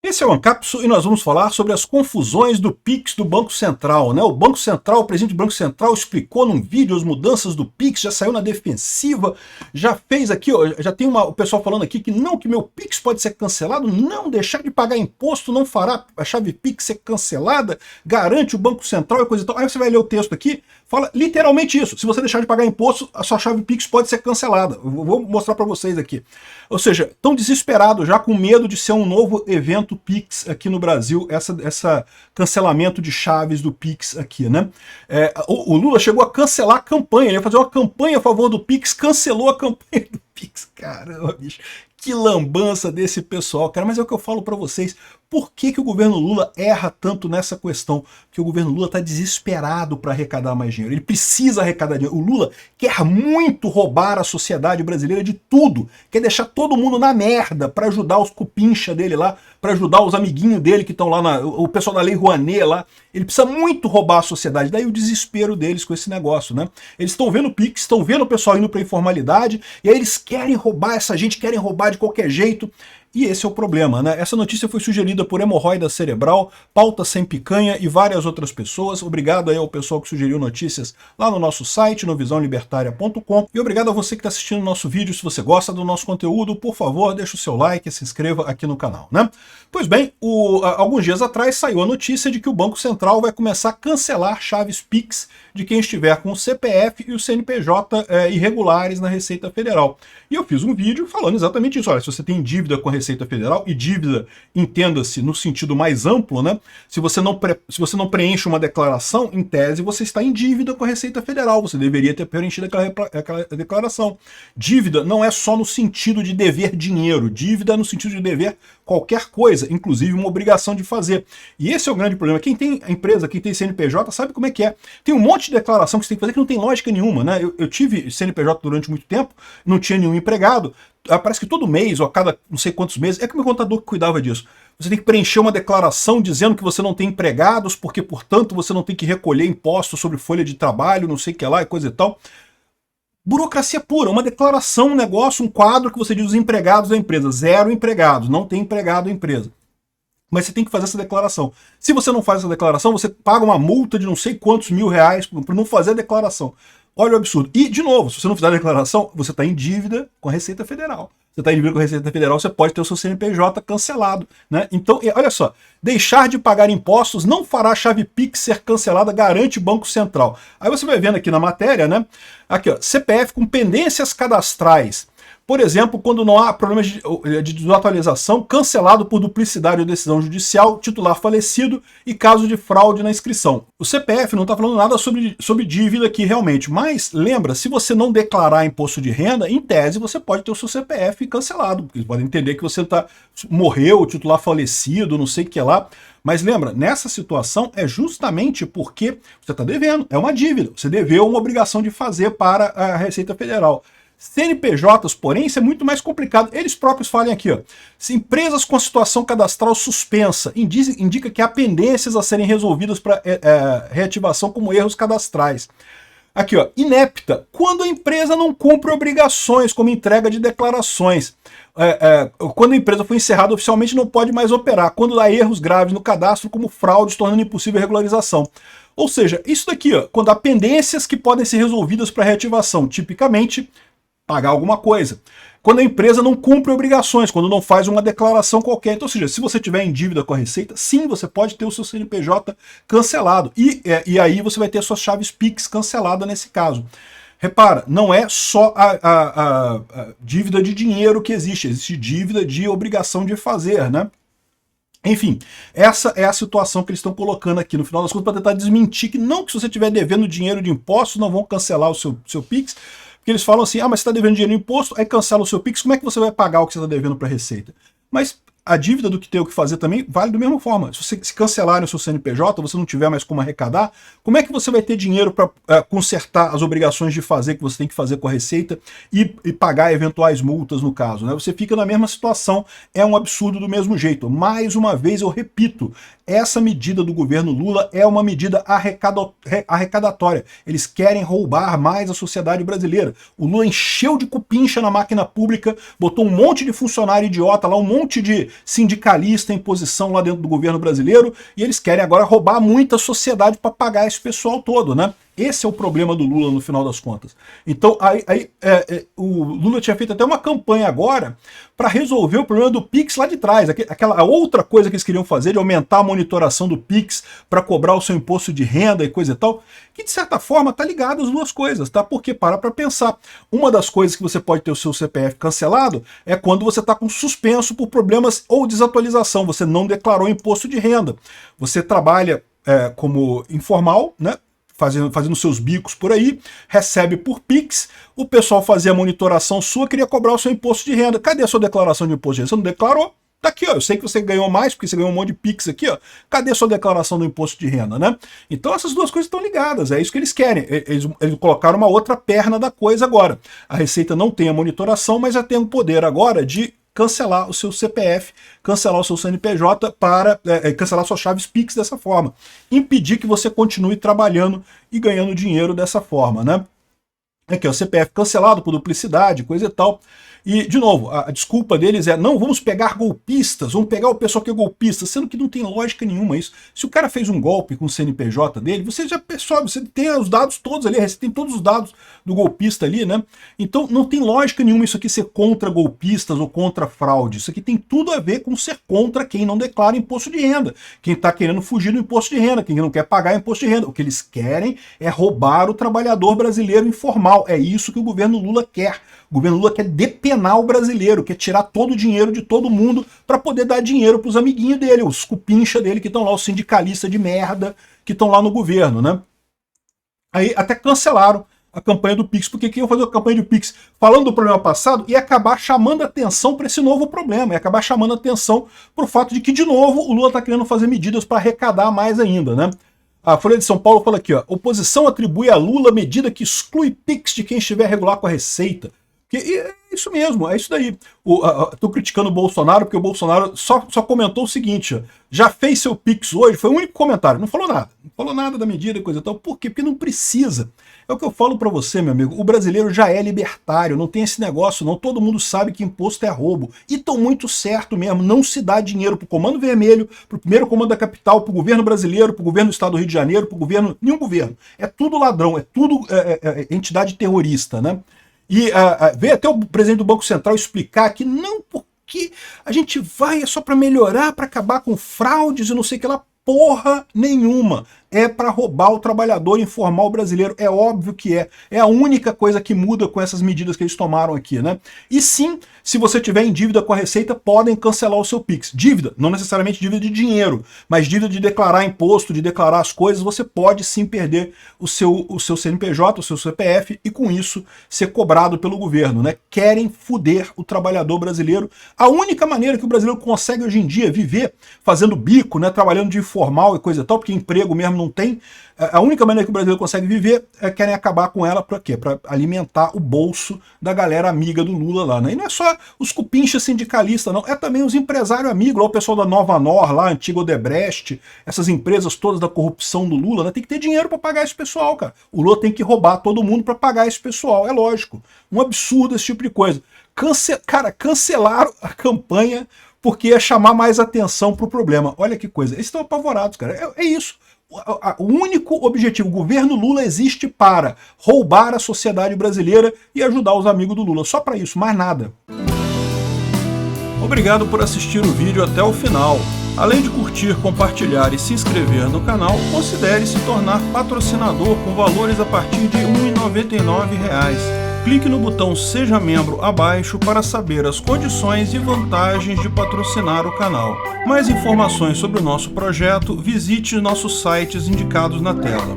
Esse é o Ancapso e nós vamos falar sobre as confusões do Pix do Banco Central, né? O Banco Central, o presidente do Banco Central explicou num vídeo as mudanças do Pix, já saiu na defensiva, já fez aqui, ó, já tem o pessoal falando aqui que não, que meu Pix pode ser cancelado, não, deixar de pagar imposto não fará a chave Pix ser cancelada, garante o Banco Central e coisa e tal. Aí você vai ler o texto aqui, fala literalmente isso, se você deixar de pagar imposto, a sua chave Pix pode ser cancelada. Eu vou mostrar para vocês aqui. Ou seja, estão desesperados já com medo de ser um novo evento Pix aqui no Brasil, essa cancelamento de chaves do Pix aqui, né? O Lula chegou a cancelar a campanha, ele ia fazer uma campanha a favor do Pix, cancelou a campanha do Pix. Caramba, bicho, que lambança desse pessoal, cara. Mas é o que eu falo para vocês, por que o governo Lula erra tanto nessa questão? Porque o governo Lula está desesperado para arrecadar mais dinheiro, ele precisa arrecadar dinheiro. O Lula quer muito roubar a sociedade brasileira de tudo, quer deixar todo mundo na merda para ajudar os cupincha dele lá, para ajudar os amiguinhos dele que estão lá, o pessoal da Lei Rouanet lá. Ele precisa muito roubar a sociedade, daí o desespero deles com esse negócio, né? Eles estão vendo o Pix, estão vendo o pessoal indo para informalidade, e aí eles querem roubar essa gente, querem roubar de qualquer jeito. E esse é o problema, né? Essa notícia foi sugerida por Hemorroida Cerebral, Pauta Sem Picanha e várias outras pessoas. Obrigado aí ao pessoal que sugeriu notícias lá no nosso site, no visãolibertaria.com. E obrigado a você que está assistindo o nosso vídeo. Se você gosta do nosso conteúdo, por favor, deixa o seu like e se inscreva aqui no canal, né? Pois bem, alguns dias atrás saiu a notícia de que o Banco Central vai começar a cancelar chaves Pix de quem estiver com o CPF e o CNPJ irregulares na Receita Federal. E eu fiz um vídeo falando exatamente isso. Olha, se você tem dívida com a Receita Federal, e dívida, entenda-se no sentido mais amplo, né? Se você não preenche uma declaração, em tese você está em dívida com a Receita Federal, você deveria ter preenchido aquela declaração. Dívida não é só no sentido de dever dinheiro, dívida é no sentido de dever qualquer coisa, inclusive uma obrigação de fazer. E esse é o grande problema. Quem tem empresa, quem tem CNPJ, sabe como é que é. Tem um monte de declaração que você tem que fazer que não tem lógica nenhuma, né? Eu tive CNPJ durante muito tempo, não tinha nenhum empregado, parece que todo mês, ou a cada não sei quantos meses, é que o meu contador que cuidava disso. Você tem que preencher uma declaração dizendo que você não tem empregados, porque, portanto, você não tem que recolher impostos sobre folha de trabalho, não sei o que lá e coisa e tal. Burocracia pura, uma declaração, um negócio, um quadro que você diz os empregados da empresa. 0 empregados, não tem empregado na empresa. Mas você tem que fazer essa declaração. Se você não faz essa declaração, você paga uma multa de não sei quantos mil-reais por não fazer a declaração. Olha o absurdo. E, de novo, se você não fizer a declaração, você está em dívida com a Receita Federal. Você está em dívida com a Receita Federal, você pode ter o seu CNPJ cancelado, né? Então, olha só, deixar de pagar impostos não fará a chave Pix ser cancelada, garante Banco Central. Aí você vai vendo aqui na matéria, né? Aqui, ó, CPF com pendências cadastrais. Por exemplo, quando não há problemas de desatualização, cancelado por duplicidade ou decisão judicial, titular falecido e caso de fraude na inscrição. O CPF não está falando nada sobre dívida aqui realmente, mas lembra, se você não declarar imposto de renda, em tese você pode ter o seu CPF cancelado, porque eles podem entender que você morreu, o titular falecido, não sei o que lá. Mas lembra, nessa situação é justamente porque você está devendo, é uma dívida, você deveu uma obrigação de fazer para a Receita Federal. CNPJs, porém, isso é muito mais complicado. Eles próprios falam aqui, ó, se empresas com situação cadastral suspensa, indica que há pendências a serem resolvidas para reativação como erros cadastrais. Aqui, ó, inepta, quando a empresa não cumpre obrigações, como entrega de declarações. Quando a empresa foi encerrada oficialmente, não pode mais operar. Quando há erros graves no cadastro, como fraudes, tornando impossível a regularização. Ou seja, isso daqui, ó, quando há pendências que podem ser resolvidas para reativação, tipicamente pagar alguma coisa. Quando a empresa não cumpre obrigações, quando não faz uma declaração qualquer. Então, ou seja, se você tiver em dívida com a Receita, sim, você pode ter o seu CNPJ cancelado. E aí você vai ter suas chaves Pix cancelada nesse caso. Repara, não é só a dívida de dinheiro que existe dívida de obrigação de fazer, né? Enfim, essa é a situação que eles estão colocando aqui, no final das contas, para tentar desmentir que não, que se você estiver devendo dinheiro de impostos, não vão cancelar o seu Pix. Porque eles falam assim, mas você está devendo dinheiro em imposto, aí cancela o seu Pix, como é que você vai pagar o que você está devendo para a Receita? Mas a dívida do que tem o que fazer também vale da mesma forma. Se você cancelar o seu CNPJ, você não tiver mais como arrecadar, como é que você vai ter dinheiro para consertar as obrigações de fazer que você tem que fazer com a Receita e pagar eventuais multas no caso, né? Você fica na mesma situação, é um absurdo do mesmo jeito. Mais uma vez eu repito, essa medida do governo Lula é uma medida arrecadatória. Eles querem roubar mais a sociedade brasileira. O Lula encheu de cupincha na máquina pública, botou um monte de funcionário idiota lá, um monte de sindicalista em posição lá dentro do governo brasileiro, e eles querem agora roubar muita sociedade para pagar esse pessoal todo, né? Esse é o problema do Lula no final das contas. Então, o Lula tinha feito até uma campanha agora para resolver o problema do Pix lá de trás. Aquela outra coisa que eles queriam fazer, de aumentar a monitoração do Pix para cobrar o seu imposto de renda e coisa e tal, que de certa forma está ligado às duas coisas, tá? Porque para pensar. Uma das coisas que você pode ter o seu CPF cancelado é quando você está com suspenso por problemas ou desatualização, você não declarou imposto de renda. Você trabalha como informal, né? Fazendo seus bicos por aí, recebe por Pix, o pessoal fazia a monitoração sua, queria cobrar o seu imposto de renda. Cadê a sua declaração de imposto de renda? Você não declarou? Tá aqui, ó. Eu sei que você ganhou mais, porque você ganhou um monte de Pix aqui, ó. Cadê a sua declaração do imposto de renda, né? Então essas duas coisas estão ligadas, é isso que eles querem. Eles colocaram uma outra perna da coisa agora. A Receita não tem a monitoração, mas já tem o poder agora de cancelar o seu CPF, cancelar o seu CNPJ para cancelar suas chaves Pix dessa forma. Impedir que você continue trabalhando e ganhando dinheiro dessa forma, né? Aqui, ó, CPF cancelado por duplicidade, coisa e tal. E, de novo, a desculpa deles é: não, vamos pegar golpistas, vamos pegar o pessoal que é golpista, sendo que não tem lógica nenhuma isso. Se o cara fez um golpe com o CNPJ dele, você já percebe, você tem os dados todos ali, você tem todos os dados do golpista ali, né? Então não tem lógica nenhuma isso aqui ser contra golpistas ou contra fraude. Isso aqui tem tudo a ver com ser contra quem não declara imposto de renda, quem está querendo fugir do imposto de renda, quem não quer pagar imposto de renda. O que eles querem é roubar o trabalhador brasileiro informal. É isso que o governo Lula quer. O governo Lula quer depenar o brasileiro, quer tirar todo o dinheiro de todo mundo para poder dar dinheiro para os amiguinhos dele, os cupincha dele que estão lá, os sindicalistas de merda que estão lá no governo, né? Aí até cancelaram a campanha do Pix, porque quem ia fazer a campanha do Pix falando do problema passado ia acabar chamando atenção para esse novo problema, ia acabar chamando atenção para o fato de que, de novo, o Lula está querendo fazer medidas para arrecadar mais ainda, né? A Folha de São Paulo fala aqui, ó: oposição atribui a Lula medida que exclui Pix de quem estiver regular com a Receita. É isso mesmo, é isso daí. Tô criticando o Bolsonaro porque o Bolsonaro só comentou o seguinte: ó, já fez seu Pix hoje, foi o único comentário, não falou nada da medida e coisa e tal. Por quê? Porque não precisa. É o que eu falo pra você, meu amigo, o brasileiro já é libertário, não tem esse negócio não, todo mundo sabe que imposto é roubo. E tão muito certo mesmo, não se dá dinheiro pro Comando Vermelho, pro primeiro comando da capital, pro governo brasileiro, pro governo do estado do Rio de Janeiro, pro governo, nenhum governo. É tudo ladrão, é tudo entidade terrorista, né? E veio até o presidente do Banco Central explicar que não, porque a gente vai, é só para melhorar, para acabar com fraudes e não sei o que lá. Porra nenhuma. É para roubar o trabalhador informal brasileiro. É óbvio que é. É a única coisa que muda com essas medidas que eles tomaram aqui, né? E sim, se você tiver em dívida com a Receita, podem cancelar o seu Pix. Dívida, não necessariamente dívida de dinheiro, mas dívida de declarar imposto, de declarar as coisas, você pode sim perder o seu CNPJ, o seu CPF, e com isso ser cobrado pelo governo, né? Querem fuder o trabalhador brasileiro. A única maneira que o brasileiro consegue hoje em dia viver fazendo bico, né? Trabalhando de informal e coisa e tal, porque emprego mesmo não tem. A única maneira que o brasileiro consegue viver é querem acabar com ela para quê? Para alimentar o bolso da galera amiga do Lula lá, né? E não é só os cupinchas sindicalistas, não. É também os empresários amigos, lá o pessoal da Nova Nor, lá, antiga Odebrecht, essas empresas todas da corrupção do Lula, né? Tem que ter dinheiro para pagar esse pessoal, cara. O Lula tem que roubar todo mundo para pagar esse pessoal, é lógico. Um absurdo esse tipo de coisa. Cara, cancelaram a campanha porque ia chamar mais atenção para o problema. Olha que coisa. Eles estão apavorados, cara. É isso. O único objetivo, o governo Lula existe para roubar a sociedade brasileira e ajudar os amigos do Lula. Só para isso, mais nada. Obrigado por assistir o vídeo até o final. Além de curtir, compartilhar e se inscrever no canal, considere se tornar patrocinador com valores a partir de R$ 1,99. Clique no botão Seja Membro abaixo para saber as condições e vantagens de patrocinar o canal. Mais informações sobre o nosso projeto, visite nossos sites indicados na tela.